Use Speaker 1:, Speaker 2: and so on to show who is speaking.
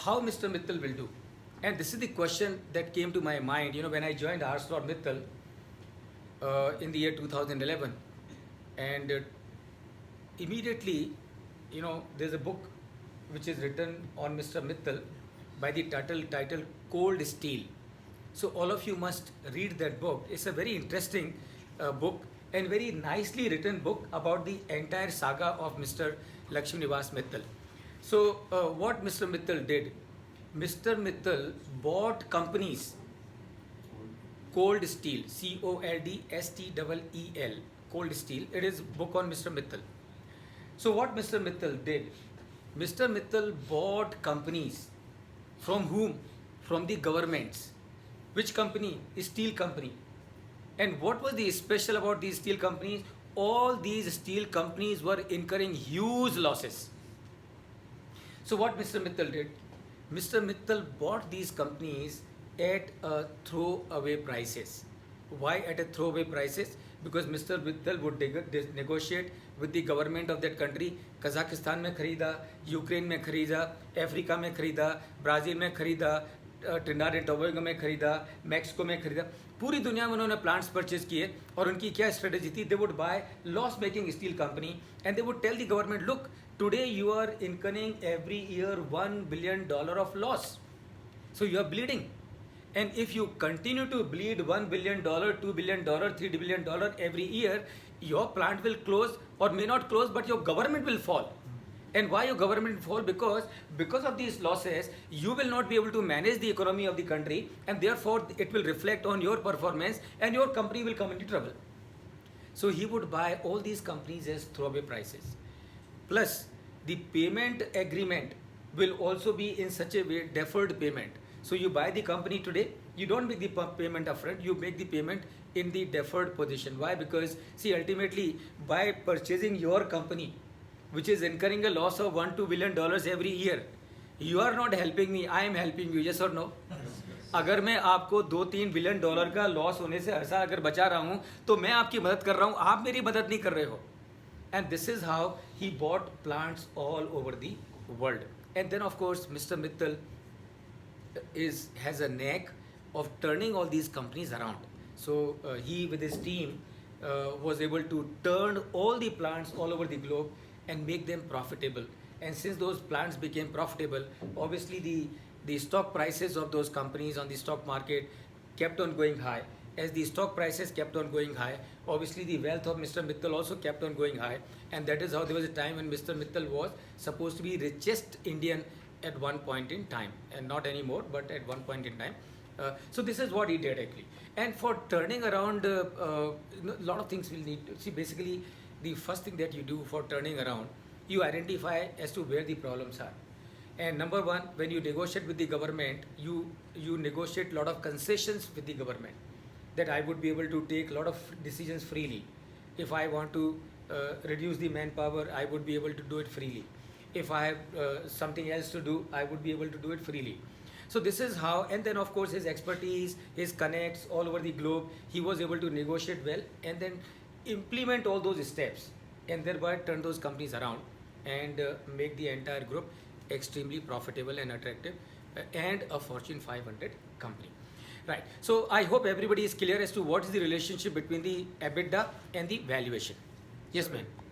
Speaker 1: how Mr. Mittal will do. And this is the question that came to my mind, when I joined ArcelorMittal in the year 2011. And immediately, there's a book which is written on Mr. Mittal by the title Cold Steel. So all of you must read that book. It's a very interesting book and very nicely written book about the entire saga of Mr. Lakshmi Nivas Mittal. So what Mr. Mittal did, Mr. Mittal bought companies, Cold Steel, Coldsteel, Cold Steel. It is book on Mr. Mittal. So what Mr. Mittal did, Mr. Mittal bought companies from whom? From the governments. Which company? Steel company. And what was the special about these steel companies? All these steel companies were incurring huge losses. So what Mr. Mittal did? Mr. Mittal bought these companies at throwaway prices. Why at a throwaway prices? Because Mr. Mittal would negotiate with the government of that country. Kazakhstan में खरीदा, Ukraine में खरीदा, Africa में खरीदा, Brazil में खरीदा, Trinidad and Tobago में खरीदा, मैक्सिको में खरीदा. पूरी दुनिया में उन्होंने प्लांट्स परचेज किए और उनकी क्या स्ट्रेटेजी थी? They would buy loss making steel company and they would tell the government, look, today you are incurring every year $1 billion of loss. So you are bleeding. And if you continue to bleed $1 billion, $2 billion, $3 billion every year, your plant will close or may not close, but your government will fall. And why your government will fall? Because of these losses, you will not be able to manage the economy of the country, and therefore it will reflect on your performance and your company will come into trouble. So he would buy all these companies as throwaway prices. Plus, the payment agreement will also be in such a way, deferred payment. So you buy the company today, you don't make the payment upfront, you make the payment in the deferred position. Why? Because see, ultimately, by purchasing your company, which is incurring a loss of $1-2 billion every year, you are not helping me, I am helping you. Yes or no? अगर मैं आपको $2-3 billion का loss होने से हर साल अगर बचा रहा हूँ, तो मैं आपकी मदद कर रहा हूँ, आप मेरी मदद नहीं कर रहे हो. And this is how he bought plants all over the world. And then of course Mr. Mittal has a knack of turning all these companies around. So he with his team was able to turn all the plants all over the globe and make them profitable. And since those plants became profitable, obviously the stock prices of those companies on the stock market kept on going high. As the stock prices kept on going high, obviously the wealth of Mr. Mittal also kept on going high, and that is how there was a time when Mr. Mittal was supposed to be richest Indian at one point in time, and not anymore, but at one point in time. So this is what he did actually. And for turning around, a lot of things will need to see. Basically, the first thing that you do for turning around, you identify as to where the problems are. And number one, when you negotiate with the government, you negotiate a lot of concessions with the government. That I would be able to take a lot of decisions freely. If I want to reduce the manpower, I would be able to do it freely. If I have something else to do, I would be able to do it freely. So this is how, and then of course his expertise, his connects all over the globe, he was able to negotiate well and then implement all those steps and thereby turn those companies around and make the entire group extremely profitable and attractive and a Fortune 500 company. Right. So I hope everybody is clear as to what is the relationship between the EBITDA and the valuation. Yes, ma'am.